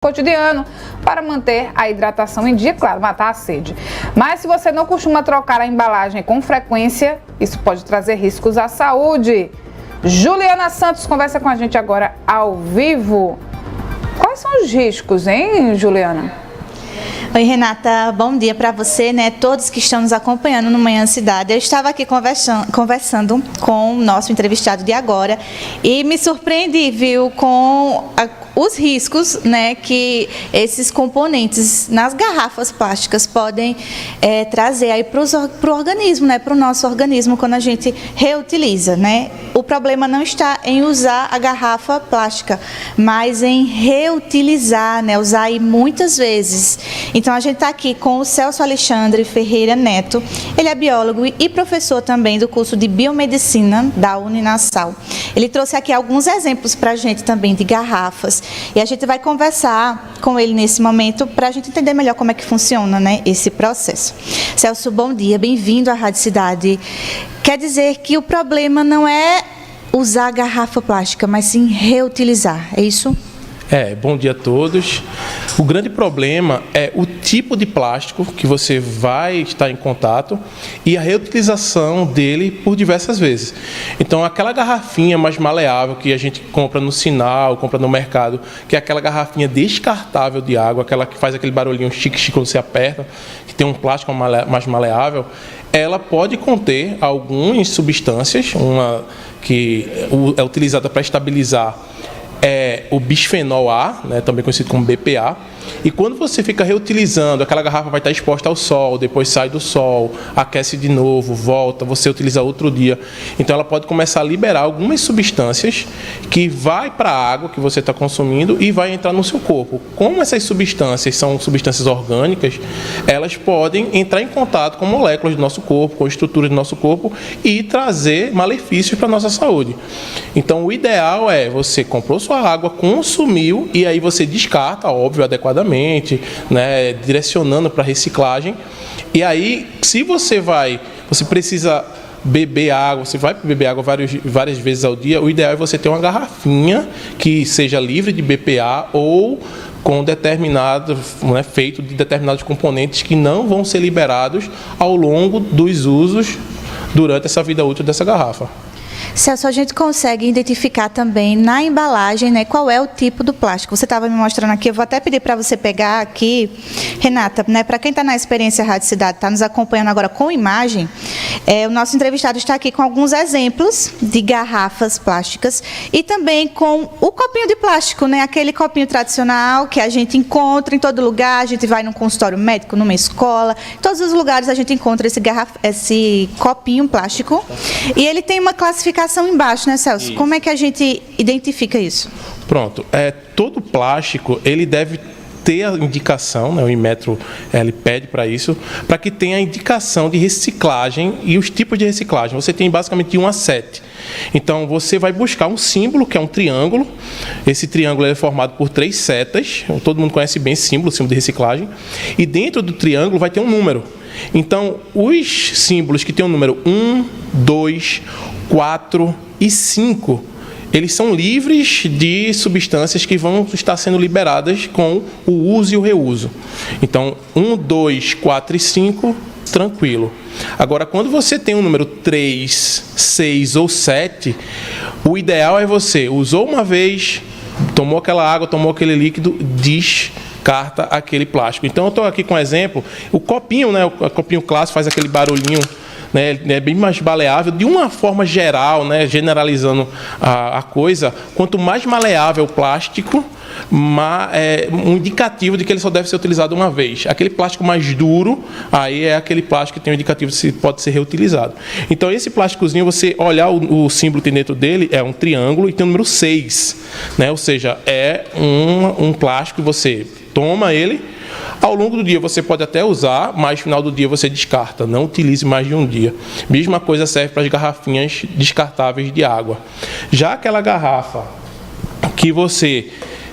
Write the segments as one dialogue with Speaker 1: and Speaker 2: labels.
Speaker 1: cotidiano para manter a hidratação em dia, claro, matar a sede. Mas se você não costuma trocar a embalagem com frequência, isso pode trazer riscos à saúde. Juliana Santos conversa com a gente agora ao vivo. Quais são os riscos, hein, Juliana?
Speaker 2: Oi, Renata, bom dia para você, né? Todos que estão nos acompanhando no Manhã Cidade. Eu estava aqui conversando com o nosso entrevistado de agora e me surpreendi, viu, com os riscos, né, que esses componentes nas garrafas plásticas podem trazer aí para o organismo, né, para o nosso organismo quando a gente reutiliza, né? O problema não está em usar a garrafa plástica, mas em reutilizar, né, usar aí muitas vezes. Então a gente está aqui com o Celso Alexandre Ferreira Neto, ele é biólogo e professor também do curso de Biomedicina da Uninasal. Ele trouxe aqui alguns exemplos para a gente também de garrafas. E a gente vai conversar com ele nesse momento para a gente entender melhor como é que funciona, né, esse processo. Celso, bom dia, bem-vindo à Rádio Cidade. Quer dizer que o problema não é usar a garrafa plástica, mas sim reutilizar, é isso?
Speaker 3: Bom dia a todos. O grande problema é o tipo de plástico que você vai estar em contato e a reutilização dele por diversas vezes. Então, aquela garrafinha mais maleável que a gente compra no sinal, compra no mercado, que é aquela garrafinha descartável de água, aquela que faz aquele barulhinho chique-chique quando você aperta, que tem um plástico mais maleável, ela pode conter algumas substâncias, uma que é utilizada para estabilizar o bisfenol A, né, também conhecido como BPA, e quando você fica reutilizando, aquela garrafa vai estar exposta ao sol, depois sai do sol, aquece de novo, volta, você utiliza outro dia. Então ela pode começar a liberar algumas substâncias que vai para a água que você está consumindo e vai entrar no seu corpo. Como essas substâncias são substâncias orgânicas, elas podem entrar em contato com moléculas do nosso corpo, com estruturas do nosso corpo e trazer malefícios para a nossa saúde. Então o ideal é você comprou sua água, consumiu e aí você descarta, óbvio, adequadamente, né, direcionando para reciclagem. E aí, se você precisa beber água, você vai beber água várias vezes ao dia, o ideal é você ter uma garrafinha que seja livre de BPA ou com determinado, né, feito de determinados componentes que não vão ser liberados ao longo dos usos durante essa vida útil dessa garrafa.
Speaker 2: Celso, a gente consegue identificar também na embalagem, né, qual é o tipo do plástico. Você estava me mostrando aqui, eu vou até pedir para você pegar aqui, Renata, né, para quem está na experiência Rádio Cidade, está nos acompanhando agora com imagem, o nosso entrevistado está aqui com alguns exemplos de garrafas plásticas e também com o copinho de plástico, né, aquele copinho tradicional que a gente encontra em todo lugar, a gente vai num consultório médico, numa escola, em todos os lugares a gente encontra esse copinho plástico e ele tem uma classificação embaixo, né, Celso? Isso. Como é que a gente identifica isso?
Speaker 3: Pronto. Todo plástico, ele deve ter a indicação, né, o Inmetro ele pede para isso, para que tenha a indicação de reciclagem e os tipos de reciclagem. Você tem basicamente de 1 a 7. Então, você vai buscar um símbolo, que é um triângulo. Esse triângulo é formado por 3 setas. Todo mundo conhece bem esse símbolo de reciclagem. E dentro do triângulo vai ter um número. Então, os símbolos que tem o número 1, 2, 4 e 5, eles são livres de substâncias que vão estar sendo liberadas com o uso e o reuso. Então, 1, 2, 4 e 5, tranquilo. Agora, quando você tem o número 3, 6 ou 7, o ideal é você usou uma vez, tomou aquela água, tomou aquele líquido, descarta aquele plástico. Então, eu estou aqui com um exemplo, o copinho, né, o copinho clássico faz aquele barulhinho, né, é bem mais maleável, de uma forma geral, né, generalizando a coisa, quanto mais maleável o plástico, um indicativo de que ele só deve ser utilizado uma vez. Aquele plástico mais duro, aí é aquele plástico que tem um indicativo de se pode ser reutilizado. Então, esse plásticozinho, você olhar o símbolo que tem dentro dele, é um triângulo e tem o número 6, né, ou seja, é um plástico que você toma ele, ao longo do dia você pode até usar, mas no final do dia você descarta, não utilize mais de um dia. Mesma coisa serve para as garrafinhas descartáveis de água. Já aquela garrafa que você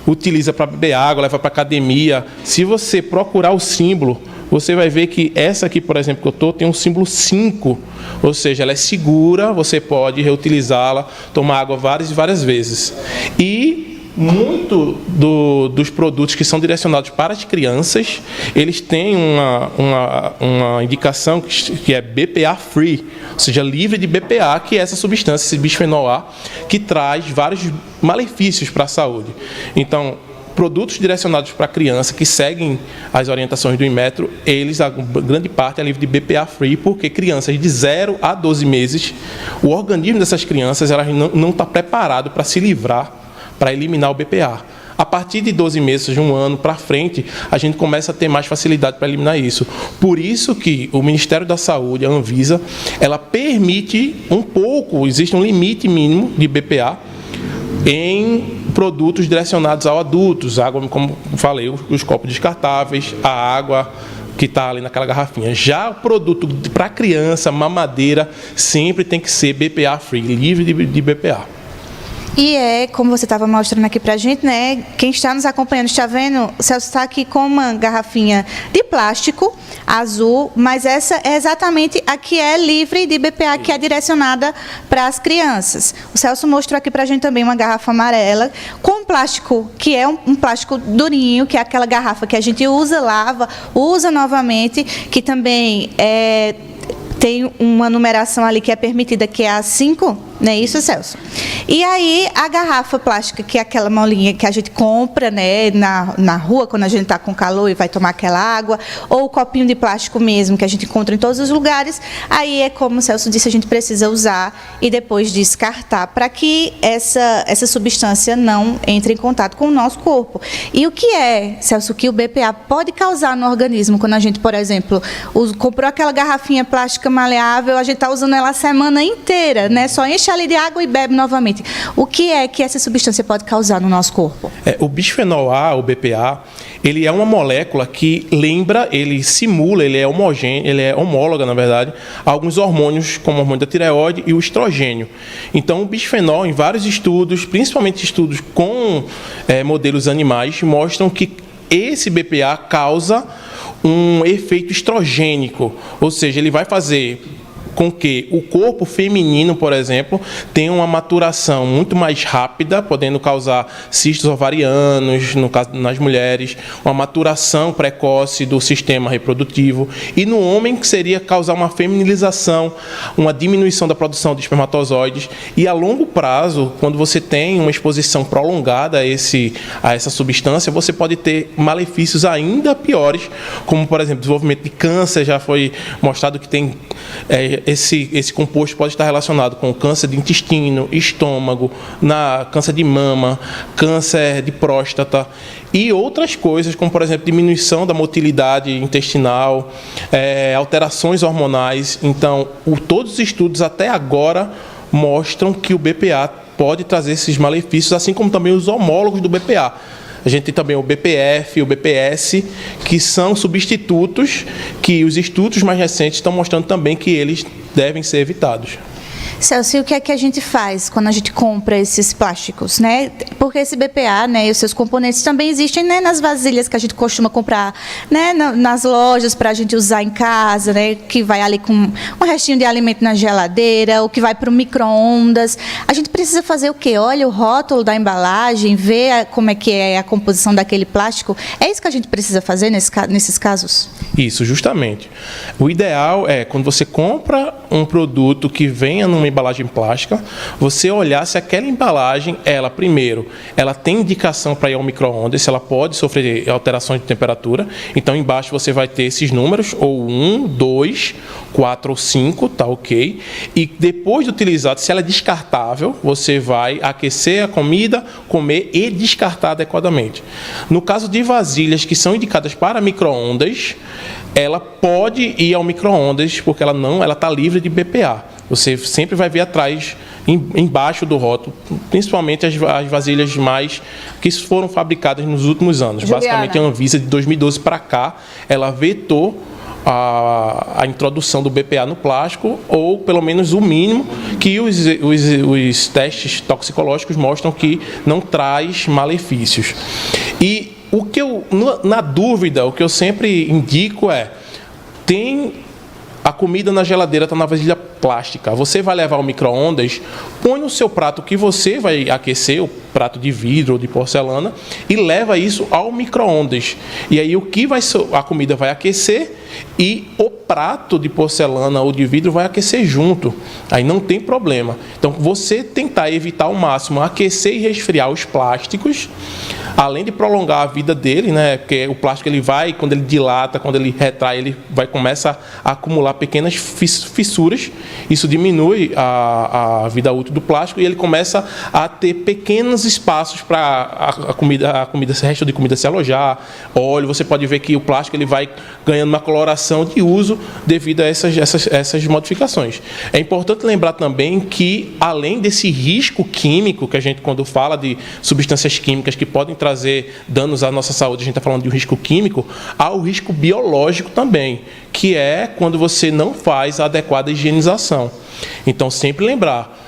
Speaker 3: utiliza para beber água, leva para academia, se você procurar o símbolo, você vai ver que essa aqui, por exemplo, que eu estou, tem um símbolo 5, ou seja, ela é segura, você pode reutilizá-la, tomar água várias e várias vezes. E muito dos produtos que são direcionados para as crianças, eles têm uma indicação que é BPA free, ou seja, livre de BPA, que é essa substância, esse bisfenol A, que traz vários malefícios para a saúde. Então, produtos direcionados para a criança que seguem as orientações do Inmetro, eles, a grande parte é livre de BPA free, porque crianças de 0 a 12 meses, o organismo dessas crianças elas não está preparado para se livrar, para eliminar o BPA. A partir de 12 meses, de um ano para frente, a gente começa a ter mais facilidade para eliminar isso. Por isso que o Ministério da Saúde, a Anvisa, ela permite um pouco, existe um limite mínimo de BPA em produtos direcionados a adultos, água, como falei, os copos descartáveis, a água que está ali naquela garrafinha. Já o produto para criança, mamadeira, sempre tem que ser BPA free, livre de BPA.
Speaker 2: E como você estava mostrando aqui pra gente, né? Quem está nos acompanhando está vendo, o Celso está aqui com uma garrafinha de plástico azul, mas essa é exatamente a que é livre de BPA, que é direcionada para as crianças. O Celso mostrou aqui pra gente também uma garrafa amarela com plástico, que é um plástico durinho, que é aquela garrafa que a gente usa, lava, usa novamente, que também tem uma numeração ali que é permitida, que é a 5, não é isso, Celso? E aí, a garrafa plástica, que é aquela molinha que a gente compra, né, na rua, quando a gente está com calor e vai tomar aquela água, ou o copinho de plástico mesmo, que a gente encontra em todos os lugares, aí é como o Celso disse, a gente precisa usar e depois descartar, para que essa substância não entre em contato com o nosso corpo. E o que é, Celso, que o BPA pode causar no organismo, quando a gente, por exemplo, comprou aquela garrafinha plástica maleável, a gente está usando ela a semana inteira, né, só enche ali de água e bebe novamente. O que é que essa substância pode causar no nosso corpo?
Speaker 3: O bisfenol A, o BPA, ele é uma molécula que lembra, ele simula, ele é homogêneo, ele é homóloga, na verdade, a alguns hormônios, como o hormônio da tireoide e o estrogênio. Então, o bisfenol, em vários estudos, principalmente estudos com modelos animais, mostram que esse BPA causa um efeito estrogênico, ou seja, ele vai fazer com que o corpo feminino, por exemplo, tenha uma maturação muito mais rápida, podendo causar cistos ovarianos, no caso nas mulheres, uma maturação precoce do sistema reprodutivo, e no homem que seria causar uma feminilização, uma diminuição da produção de espermatozoides, e a longo prazo, quando você tem uma exposição prolongada a essa substância, você pode ter malefícios ainda piores, como, por exemplo, desenvolvimento de câncer. Já foi mostrado que tem esse composto pode estar relacionado com câncer de intestino, estômago, câncer de mama, câncer de próstata e outras coisas, como, por exemplo, diminuição da motilidade intestinal, alterações hormonais. Então, todos os estudos até agora mostram que o BPA pode trazer esses malefícios, assim como também os homólogos do BPA. A gente tem também o BPF, o BPS, que são substitutos que os estudos mais recentes estão mostrando também que eles devem ser evitados.
Speaker 2: Celso, e o que é que a gente faz quando a gente compra esses plásticos, né? Porque esse BPA, né, e os seus componentes também existem, né, nas vasilhas que a gente costuma comprar, né, nas lojas para a gente usar em casa, né, que vai ali com um restinho de alimento na geladeira, ou que vai para o micro-ondas. A gente precisa fazer o quê? Olha o rótulo da embalagem, ver como é que é a composição daquele plástico. É isso que a gente precisa fazer nesses casos?
Speaker 3: Isso, justamente. O ideal é, quando você compra um produto que venha numa embalagem plástica, você olhar se aquela embalagem, ela tem indicação para ir ao micro-ondas, se ela pode sofrer alterações de temperatura. Então, embaixo você vai ter esses números, ou 1, 2, 4 ou 5, tá ok? E depois de utilizado, se ela é descartável, você vai aquecer a comida, comer e descartar adequadamente. No caso de vasilhas que são indicadas para micro-ondas, ela pode ir ao micro-ondas, porque ela está livre de BPA. Você sempre vai ver atrás, embaixo do rótulo, principalmente as vasilhas que foram fabricadas nos últimos anos.
Speaker 1: Juliana.
Speaker 3: Basicamente, a Anvisa, de 2012 para cá, ela vetou a introdução do BPA no plástico, ou pelo menos o mínimo, que os testes toxicológicos mostram que não traz malefícios. E na dúvida, o que eu sempre indico tem A comida na geladeira está na vasilha plástica. Você vai levar ao micro-ondas, põe no seu prato que você vai aquecer, o prato de vidro ou de porcelana, e leva isso ao micro-ondas. E aí a comida vai aquecer e o prato de porcelana ou de vidro vai aquecer junto. Aí não tem problema. Então, você tentar evitar ao máximo aquecer e resfriar os plásticos, além de prolongar a vida dele, né? Porque o plástico ele vai, quando ele dilata, quando ele retrai, ele começa a acumular pequenas fissuras. Isso diminui a vida útil do plástico e ele começa a ter pequenos espaços para a comida, resto de comida se alojar. Óleo, você pode ver que o plástico ele vai ganhando uma coloração de uso devido a essas modificações. É importante lembrar também que, além desse risco químico, que a gente, quando fala de substâncias químicas que podem trazer danos à nossa saúde, a gente está falando de um risco químico, há o risco biológico também, que é quando você não faz a adequada higienização. Então, sempre lembrar,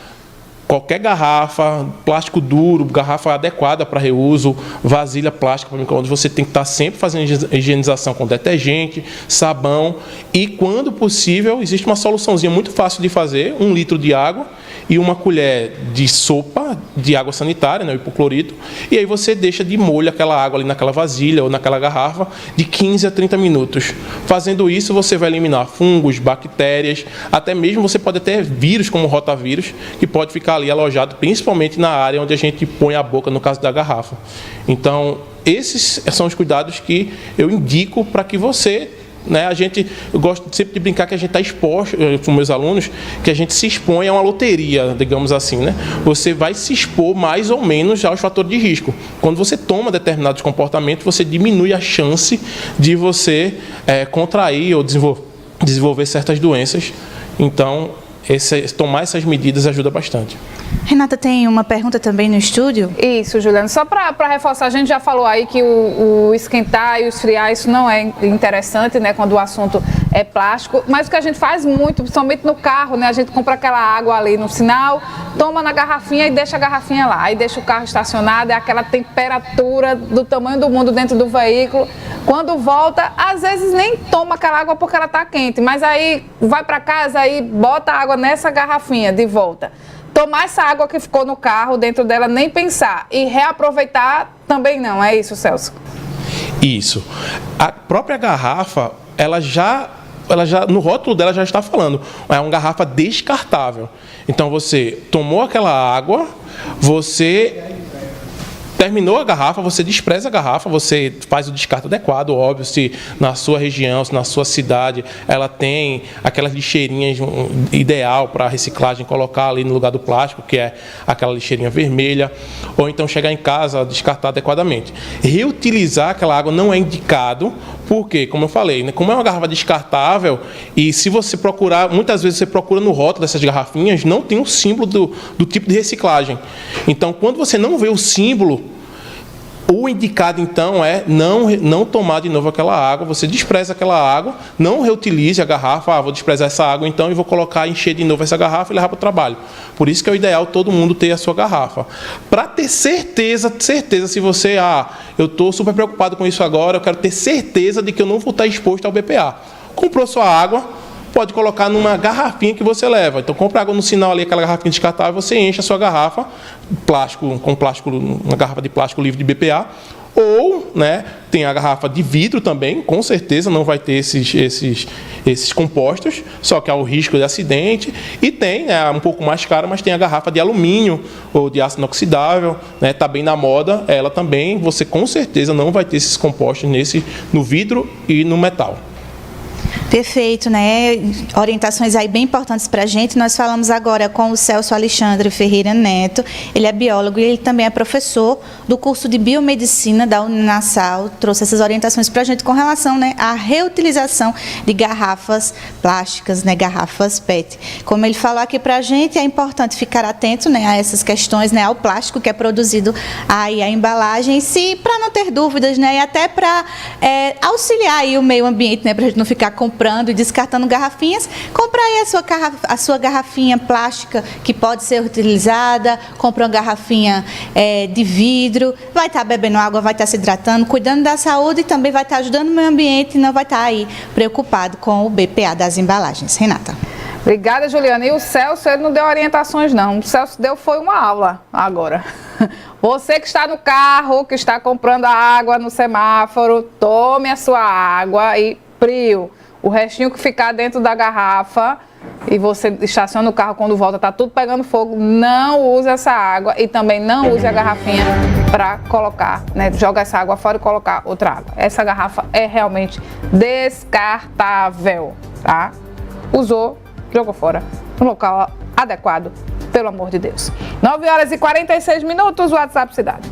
Speaker 3: qualquer garrafa, plástico duro, garrafa adequada para reuso, vasilha plástica para micro-ondas, você tem que estar sempre fazendo higienização com detergente, sabão e, quando possível, existe uma soluçãozinha muito fácil de fazer, 1 litro de água e uma colher de sopa de água sanitária, né, o hipoclorito, e aí você deixa de molho aquela água ali naquela vasilha ou naquela garrafa de 15 a 30 minutos. Fazendo isso, você vai eliminar fungos, bactérias, até mesmo você pode ter vírus como rotavírus, que pode ficar ali alojado, principalmente na área onde a gente põe a boca, no caso da garrafa. Então, esses são os cuidados que eu indico para que você, né, eu gosto sempre de brincar que a gente está exposto, com meus alunos, que a gente se expõe a uma loteria, digamos assim, né? Você vai se expor mais ou menos aos fatores de risco. Quando você toma determinados comportamentos, você diminui a chance de você contrair ou desenvolver certas doenças. Então, tomar essas medidas ajuda bastante.
Speaker 2: Renata, tem uma pergunta também no estúdio?
Speaker 1: Isso, Juliana. Só para reforçar, a gente já falou aí que o esquentar e o esfriar, isso não é interessante, né, quando o assunto é plástico, mas o que a gente faz muito, principalmente no carro, né, a gente compra aquela água ali no sinal, toma na garrafinha e deixa a garrafinha lá, aí deixa o carro estacionado, é aquela temperatura do tamanho do mundo dentro do veículo. Quando volta, às vezes nem toma aquela água porque ela está quente, mas aí vai para casa e bota a água nessa garrafinha de volta. Tomar essa água que ficou no carro, dentro dela, nem pensar. E reaproveitar também não, é isso, Celso?
Speaker 3: Isso. A própria garrafa, ela já no rótulo dela já está falando, é uma garrafa descartável. Então, você tomou aquela água, você terminou a garrafa, você despreza a garrafa, você faz o descarte adequado, óbvio, se na sua região, se na sua cidade, ela tem aquelas lixeirinhas ideal para reciclagem, colocar ali no lugar do plástico, que é aquela lixeirinha vermelha, ou então chegar em casa, descartar adequadamente. Reutilizar aquela água não é indicado, porque, como eu falei, né, como é uma garrafa descartável, e se você procurar, muitas vezes você procura no rótulo dessas garrafinhas, não tem o símbolo do tipo de reciclagem. Então, quando você não vê o símbolo, o indicado, então, é não tomar de novo aquela água, você despreza aquela água, não reutilize a garrafa, vou desprezar essa água então e vou encher de novo essa garrafa e levar para o trabalho. Por isso que é o ideal todo mundo ter a sua garrafa. Para ter certeza, se você, eu estou super preocupado com isso agora, eu quero ter certeza de que eu não vou estar exposto ao BPA. Comprou sua água, pode colocar numa garrafinha que você leva. Então, compra água no sinal ali, aquela garrafinha descartável, você enche a sua garrafa, uma garrafa de plástico livre de BPA, ou, né, tem a garrafa de vidro também, com certeza não vai ter esses compostos, só que há o risco de acidente, e tem, né, um pouco mais caro, mas tem a garrafa de alumínio ou de aço inoxidável, né, tá bem na moda, ela também, você com certeza não vai ter esses compostos no vidro e no metal.
Speaker 2: Perfeito, né? Orientações aí bem importantes para a gente. Nós falamos agora com o Celso Alexandre Ferreira Neto. Ele é biólogo e ele também é professor do curso de Biomedicina da Uninasal. Trouxe essas orientações para a gente com relação, né, à reutilização de garrafas plásticas, né, garrafas PET. Como ele falou aqui para a gente, é importante ficar atento, né, a essas questões, né, ao plástico que é produzido aí, a embalagem, para não ter dúvidas, né, e até para auxiliar aí o meio ambiente, né, para a gente não ficar com comprando e descartando garrafinhas, compra aí a sua garrafinha plástica que pode ser utilizada, compra uma garrafinha de vidro, vai estar bebendo água, vai estar se hidratando, cuidando da saúde e também vai estar ajudando o meio ambiente e não vai estar aí preocupado com o BPA das embalagens. Renata.
Speaker 1: Obrigada, Juliana. E o Celso, ele não deu orientações, não. O Celso foi uma aula agora. Você que está no carro, que está comprando a água no semáforo, tome a sua água e frio. O restinho que ficar dentro da garrafa e você estaciona o carro quando volta, está tudo pegando fogo, não use essa água e também não use a garrafinha para colocar, né? Joga essa água fora e colocar outra água. Essa garrafa é realmente descartável, tá? Usou, jogou fora, no local adequado, pelo amor de Deus. 9 horas e 46 minutos, WhatsApp Cidade.